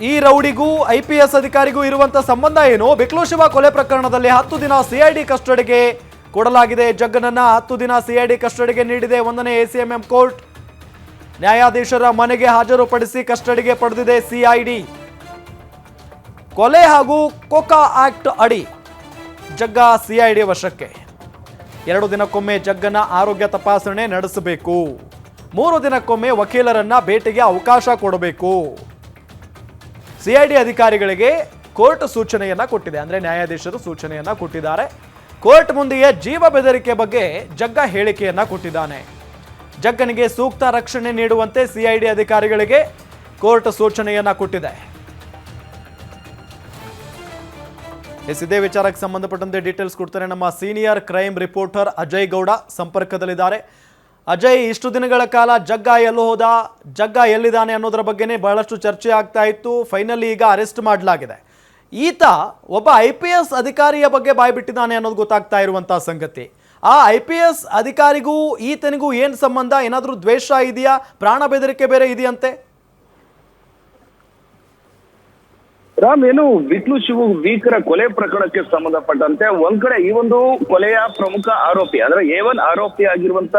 ಈ ರೌಡಿಗೂ IPS ಅಧಿಕಾರಿಗೂ ಇರುವಂತ ಸಂಬಂಧ ಏನು? ಬಿಕ್ಲು ಶಿವ ಕೊಲೆ ಪ್ರಕರಣದಲ್ಲಿ 10 ದಿನ CID ಕಸ್ಟಡಿಗೆ ಕೊಡಲಾಗಿದೆ. ಜಗ್ಗನನ್ನ 10 ದಿನ CID ಕಸ್ಟಡಿಗೆ ನೀಡಿದೆ 1ನೇ ACMM ಕೋರ್ಟ್. ನ್ಯಾಯಾಧೀಶರ ಮನೆಗೆ ಹಾಜರುಪಡಿಸಿ ಕಸ್ಟಡಿಗೆ ಪಡೆದಿದೆ CID. ಕೊಲೆ ಹಾಗೂ ಕೋಕಾ ಆಕ್ಟ್ ಅಡಿ ಜಗ್ಗ CID ವಶಕ್ಕೆ. 2 ದಿನಕ್ಕೊಮ್ಮೆ ಜಗ್ಗನ ಆರೋಗ್ಯ ತಪಾಸಣೆ ನಡೆಸಬೇಕು. 3 ದಿನಕ್ಕೊಮ್ಮೆ ವಕೀಲರನ್ನ ಭೇಟಿಗೆ ಅವಕಾಶ ಕೊಡಬೇಕು. CID ಅಧಿಕಾರಿಗಳಿಗೆ ಕೋರ್ಟ್ ಸೂಚನೆಯನ್ನ ಕೊಟ್ಟಿದೆ. ಅಂದ್ರೆ ನ್ಯಾಯಾಧೀಶರು ಸೂಚನೆಯನ್ನ ಕೊಟ್ಟಿದ್ದಾರೆ. ಕೋರ್ಟ್ ಮುಂದೆಯೇ ಜೀವ ಬೆದರಿಕೆ ಬಗ್ಗೆ ಜಗ್ಗ ಹೇಳಿಕೆಯನ್ನ ಕೊಟ್ಟಿದ್ದಾನೆ. ಜಗ್ಗನಿಗೆ ಸೂಕ್ತ ರಕ್ಷಣೆ ನೀಡುವಂತೆ CID ಅಧಿಕಾರಿಗಳಿಗೆ ಕೋರ್ಟ್ ಸೂಚನೆಯನ್ನ ಕೊಟ್ಟಿದೆ. ಇದೇ ವಿಚಾರಕ್ಕೆ ಸಂಬಂಧಪಟ್ಟಂತೆ ಡೀಟೇಲ್ಸ್ ಕೊಡ್ತಾರೆ ನಮ್ಮ senior crime reporter Ajay Gowda ಸಂಪರ್ಕದಲ್ಲಿದ್ದಾರೆ. ಅಜಯ್, ಇಷ್ಟು ದಿನಗಳ ಕಾಲ ಜಗ್ಗ ಎಲ್ಲೋ ಹೋದ, ಜಗ್ಗ ಎಲ್ಲಿದ್ದಾನೆ ಅನ್ನೋದರ ಬಗ್ಗೆನೇ ಬಹಳಷ್ಟು ಚರ್ಚೆ ಆಗ್ತಾ ಇತ್ತು. ಫೈನಲಿ ಈಗ ಅರೆಸ್ಟ್ ಮಾಡಲಾಗಿದೆ. ಈತ ಒಬ್ಬ IPS ಅಧಿಕಾರಿಯ ಬಗ್ಗೆ ಬಾಯ್ಬಿಟ್ಟಿದ್ದಾನೆ ಅನ್ನೋದು ಗೊತ್ತಾಗ್ತಾ ಇರುವಂತಹ ಸಂಗತಿ. ಆ IPS ಅಧಿಕಾರಿಗೂ ಈತನಿಗೂ ಏನು ಸಂಬಂಧ? ಏನಾದರೂ ದ್ವೇಷ ಇದೆಯಾ? ಪ್ರಾಣ ಬೆದರಿಕೆ ಬೇರೆ ಇದೆಯಂತೆ? ರಾಮ್, ಏನು ಬಿಕ್ಲು ಶಿವು ಭೀಕರ ಕೊಲೆ ಪ್ರಕರಣಕ್ಕೆ ಸಂಬಂಧಪಟ್ಟಂತೆ ಒಂದ್ ಕಡೆ ಈ ಒಂದು ಕೊಲೆಯ ಪ್ರಮುಖ ಆರೋಪಿ ಅಂದ್ರೆ A1 ಆರೋಪಿ ಆಗಿರುವಂತ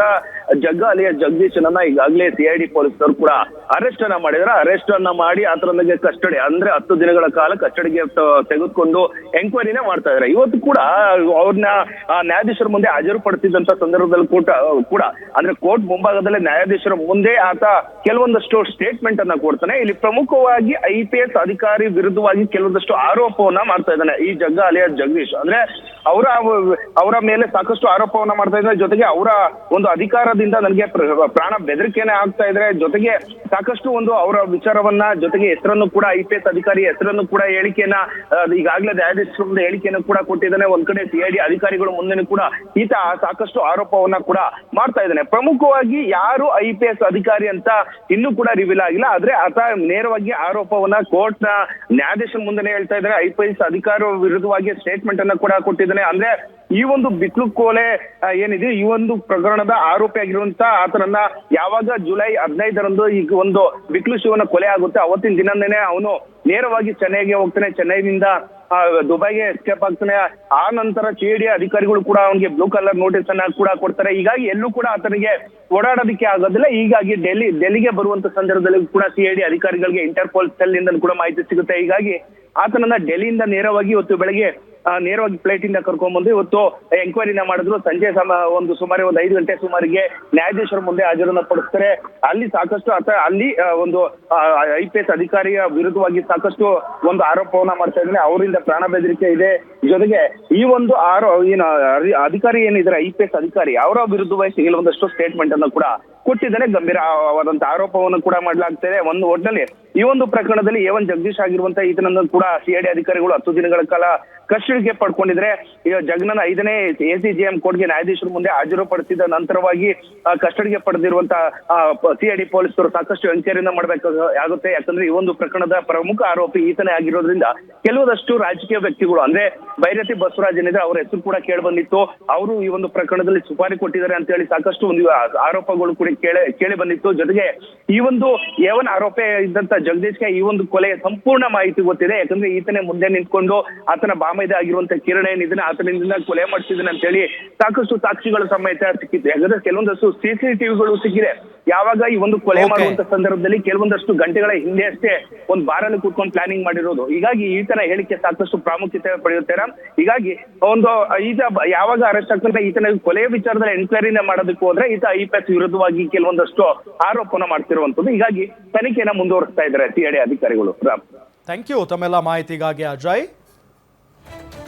ಜಗ್ಗ ಅಲಿಯ ಜಗದೀಶನನ್ನ ಈಗಾಗಲೇ CID ಪೊಲೀಸರು ಕೂಡ ಅರೆಸ್ಟ್ ಅನ್ನ ಮಾಡಿದ್ರೆ. ಅರೆಸ್ಟ್ ಅನ್ನ ಮಾಡಿ ಆತನಿಗೆ ಕಸ್ಟಡಿ ಅಂದ್ರೆ 10 ದಿನಗಳ ಕಾಲ ಕಸ್ಟಡಿಗೆ ತೆಗೆದುಕೊಂಡು ಎಂಕ್ವೈರಿನೇ ಮಾಡ್ತಾ ಇದ್ದಾರೆ. ಇವತ್ತು ಕೂಡ ಅವ್ರನ್ನ ನ್ಯಾಯಾಧೀಶರ ಮುಂದೆ ಹಾಜರುಪಡಿಸಿದಂತ ಸಂದರ್ಭದಲ್ಲಿ ಕೂಡ ಅಂದ್ರೆ ಕೋರ್ಟ್ ಮುಂಭಾಗದಲ್ಲೇ ನ್ಯಾಯಾಧೀಶರ ಮುಂದೆ ಆತ ಕೆಲವೊಂದಷ್ಟು ಸ್ಟೇಟ್ಮೆಂಟ್ ಅನ್ನ ಕೊಡ್ತಾನೆ. ಇಲ್ಲಿ ಪ್ರಮುಖವಾಗಿ IPS ಅಧಿಕಾರಿ ವಿರುದ್ಧವಾಗಿ ಕೆಲವೊಂದಷ್ಟು ಆರೋಪವನ್ನ ಮಾಡ್ತಾ ಇದ್ದಾನೆ ಈ ಜಗ್ಗ ಅಲಿಯ ಜಗದೀಶ್. ಅಂದ್ರೆ ಅವರ ಮೇಲೆ ಸಾಕಷ್ಟು ಆರೋಪವನ್ನ ಮಾಡ್ತಾ ಇದ್ದಾರೆ. ಜೊತೆಗೆ ಅವರ ಒಂದು ಅಧಿಕಾರದಿಂದ ನನಗೆ ಪ್ರಾಣ ಬೆದರಿಕೆನೆ ಆಗ್ತಾ ಇದ್ರೆ. ಜೊತೆಗೆ ಸಾಕಷ್ಟು ಒಂದು ಅವರ ವಿಚಾರವನ್ನ ಜೊತೆಗೆ ಹೆಸರನ್ನು ಕೂಡ IPS ಅಧಿಕಾರಿ ಹೆಸರನ್ನು ಕೂಡ ಹೇಳಿಕೆಯನ್ನ ಈಗಾಗಲೇ ನ್ಯಾಯಾಧೀಶರ ಮುಂದೆ ಹೇಳಿಕೆಯನ್ನು ಕೂಡ ಕೊಟ್ಟಿದ್ದಾನೆ. ಒಂದ್ ಕಡೆ CID ಅಧಿಕಾರಿಗಳು ಮುಂದೆ ಕೂಡ ಈತ ಸಾಕಷ್ಟು ಆರೋಪವನ್ನ ಕೂಡ ಮಾಡ್ತಾ ಇದ್ದಾನೆ. ಪ್ರಮುಖವಾಗಿ ಯಾರು IPS ಅಧಿಕಾರಿ ಅಂತ ಇನ್ನೂ ಕೂಡ ರಿವೀಲ್ ಆಗಿಲ್ಲ. ಆದ್ರೆ ಆತ ನೇರವಾಗಿ ಆರೋಪವನ್ನ ಕೋರ್ಟ್ ನ ನ್ಯಾಯಾಧೀಶರ ಮುಂದೆ ಹೇಳ್ತಾ ಇದ್ದಾರೆ. IPS ಅಧಿಕಾರಿ ವಿರುದ್ಧವಾಗಿ ಸ್ಟೇಟ್ಮೆಂಟ್ ಅನ್ನ ಕೂಡ ಕೊಟ್ಟಿದ್ದಾನೆ. ಅಂದ್ರೆ ಈ ಒಂದು ಬಿಕ್ಲು ಕೊಲೆ ಏನಿದೆ ಈ ಒಂದು ಪ್ರಕರಣದ ಆರೋಪಿ ಆಗಿರುವಂತ ಆತನನ್ನ ಯಾವಾಗ ಜುಲೈ 15ರಂದು ಈಗ ಒಂದು ಬಿಕ್ಲು ಶಿವನ ಕೊಲೆ ಆಗುತ್ತೆ ಅವತ್ತಿನ ದಿನನೇ ಅವನು ನೇರವಾಗಿ ಚೆನ್ನೈಗೆ ಹೋಗ್ತಾನೆ. ಚೆನ್ನೈನಿಂದ ದುಬೈಗೆ ಎಸ್ಕೇಪ್ ಆಗ್ತಾನೆ. ಆ ನಂತರ CID ಅಧಿಕಾರಿಗಳು ಕೂಡ ಅವನಿಗೆ ಬ್ಲೂ ಕಲರ್ ನೋಟಿಸ್ ಅನ್ನ ಕೂಡ ಕೊಡ್ತಾರೆ. ಹೀಗಾಗಿ ಎಲ್ಲೂ ಕೂಡ ಆತನಿಗೆ ಓಡಾಡೋದಕ್ಕೆ ಆಗೋದಿಲ್ಲ. ಹೀಗಾಗಿ ಡೆಲ್ಲಿಗೆ ಬರುವಂತ ಸಂದರ್ಭದಲ್ಲಿ ಕೂಡ CID ಅಧಿಕಾರಿಗಳಿಗೆ ಇಂಟರ್ಪೋಲ್ ಸೆಲ್ ಇಂದ ಕೂಡ ಮಾಹಿತಿ ಸಿಗುತ್ತೆ. ಹೀಗಾಗಿ ಆತನನ್ನ ಡೆಲ್ಲಿಯಿಂದ ನೇರವಾಗಿ ಇವತ್ತು ಬೆಳಗ್ಗೆ ನೇರವಾಗಿ ಫ್ಲೈಟ್ ಇಂದ ಕರ್ಕೊಂಡ್ಬಂದು ಇವತ್ತು ಎಂಕ್ವೈರಿನ ಮಾಡಿದ್ರು. ಸಂಜೆ ಸುಮಾರು 5 ಗಂಟೆ ಸುಮಾರಿಗೆ ನ್ಯಾಯಾಧೀಶರ ಮುಂದೆ ಹಾಜರನ್ನ ಪಡಿಸ್ತಾರೆ. ಅಲ್ಲಿ ಸಾಕಷ್ಟು ಅಲ್ಲಿ ಒಂದು IPS ಅಧಿಕಾರಿಯ ವಿರುದ್ಧವಾಗಿ ಸಾಕಷ್ಟು ಒಂದು ಆರೋಪವನ್ನ ಮಾಡ್ತಾ ಇದ್ದಾರೆ. ಅವರಿಂದ ಪ್ರಾಣ ಬೆದರಿಕೆ ಇದೆ. ಜೊತೆಗೆ ಈ ಒಂದು ಅಧಿಕಾರಿ ಏನಿದ್ದಾರೆ IPS ಅಧಿಕಾರಿ ಅವರ ವಿರುದ್ಧವಾಗಿ ಕೆಲವೊಂದಷ್ಟು ಸ್ಟೇಟ್ಮೆಂಟ್ ಅನ್ನು ಕೂಡ ಕೊಟ್ಟಿದ್ದಾನೆ. ಗಂಭೀರವಾದಂತ ಆರೋಪವನ್ನು ಕೂಡ ಮಾಡಲಾಗ್ತದೆ. ಒಂದು ಒಟ್ಟಿನಲ್ಲಿ ಈ ಒಂದು ಪ್ರಕರಣದಲ್ಲಿ A1 ಜಗದೀಶ್ ಆಗಿರುವಂತ ಈತನನ್ನು ಕೂಡ CID ಅಧಿಕಾರಿಗಳು 10 ದಿನಗಳ ಕಾಲ ಕಸ್ಟಡಿಗೆ ಪಡ್ಕೊಂಡಿದ್ರೆ. ಈಗ ಜಗ್ಗನ 5ನೇ ACJM ಕೋರ್ಟ್ಗೆ ನ್ಯಾಯಾಧೀಶರ ಮುಂದೆ ಹಾಜರುಪಡಿಸಿದ ನಂತರವಾಗಿ ಕಸ್ಟಡಿಗೆ ಪಡೆದಿರುವಂತ CID ಪೊಲೀಸರು ಸಾಕಷ್ಟು ಎಂಕ್ವೈರಿನ ಮಾಡ್ಬೇಕಾಗುತ್ತೆ. ಯಾಕಂದ್ರೆ ಈ ಒಂದು ಪ್ರಕರಣದ ಪ್ರಮುಖ ಆರೋಪಿ ಈತನೇ ಆಗಿರೋದ್ರಿಂದ ಕೆಲವೊಂದಷ್ಟು ರಾಜಕೀಯ ವ್ಯಕ್ತಿಗಳು ಅಂದ್ರೆ ಭೈರತಿ ಬಸವರಾಜ್ ಏನಿದ್ರೆ ಅವರ ಹೆಸರು ಕೂಡ ಕೇಳಿ ಬಂದಿತ್ತು. ಅವರು ಈ ಒಂದು ಪ್ರಕರಣದಲ್ಲಿ ಸುಪಾರಿ ಕೊಟ್ಟಿದ್ದಾರೆ ಅಂತ ಹೇಳಿ ಸಾಕಷ್ಟು ಒಂದು ಆರೋಪಗಳು ಕೂಡ ಕೇಳಿ ಬಂದಿತ್ತು. ಜೊತೆಗೆ ಈ ಒಂದು A1 ಆರೋಪಿ ಇದ್ದಂತ ಜಗದೀಶ್ಗೆ ಈ ಒಂದು ಕೊಲೆಯ ಸಂಪೂರ್ಣ ಮಾಹಿತಿ ಗೊತ್ತಿದೆ. ಯಾಕಂದ್ರೆ ಈತನೇ ಮುಂದೆ ನಿಂತ್ಕೊಂಡು ಆತನ ಬಾಮೈದ ಆಗಿರುವಂತ ಕಿರಣ ಏನಿದ್ದಾನೆ ಆತನಿಂದ ಕೊಲೆ ಮಾಡಿಸಿದ್ದಾನೆ ಅಂತ ಹೇಳಿ ಸಾಕಷ್ಟು ಸಾಕ್ಷಿಗಳ ಸಮೇತ ಸಿಕ್ಕಿತ್ತು. ಯಾಕಂದ್ರೆ ಕೆಲವೊಂದಷ್ಟು CCTVಗಳು ಸಿಕ್ಕಿದೆ. ಯಾವಾಗ ಈ ಒಂದು ಕೊಲೆ ಮಾಡುವಂತ ಸಂದರ್ಭದಲ್ಲಿ ಕೆಲವೊಂದಷ್ಟು ಗಂಟೆಗಳ ಹಿಂದೆ ಅಷ್ಟೇ ಒಂದು ಬಾರಲ್ಲಿ ಕೂತ್ಕೊಂಡು ಪ್ಲಾನಿಂಗ್ ಮಾಡಿರೋದು. ಹೀಗಾಗಿ ಈತನ ಹೇಳಿಕೆ ಸಾಕಷ್ಟು ಪ್ರಾಮುಖ್ಯತೆ ಪಡೆಯುತ್ತೆ. ಹೀಗಾಗಿ ಒಂದು ಈತ ಯಾವಾಗ ಅರೆಸ್ಟ್ ಆಗ್ತಂತ ಈತನ ಕೊಲೆಯ ವಿಚಾರದಲ್ಲಿ ಎಂಕ್ವೈರಿನ ಮಾಡೋದಕ್ಕೂ ಹೋದ್ರೆ ಈತ IPS ವಿರುದ್ಧವಾಗಿ ಕೆಲವೊಂದಷ್ಟು ಆರೋಪನ ಮಾಡ್ತಿರುವಂತದ್ದು. ಹೀಗಾಗಿ ತನಿಖೆನ ಮುಂದುವರಿಸ್ತಾ ಇದ್ದಾರೆ CID ಅಧಿಕಾರಿಗಳು. ಥ್ಯಾಂಕ್ ಯು ತಮ್ಮೆಲ್ಲ ಮಾಹಿತಿಗಾಗಿ ಅಜಯ್.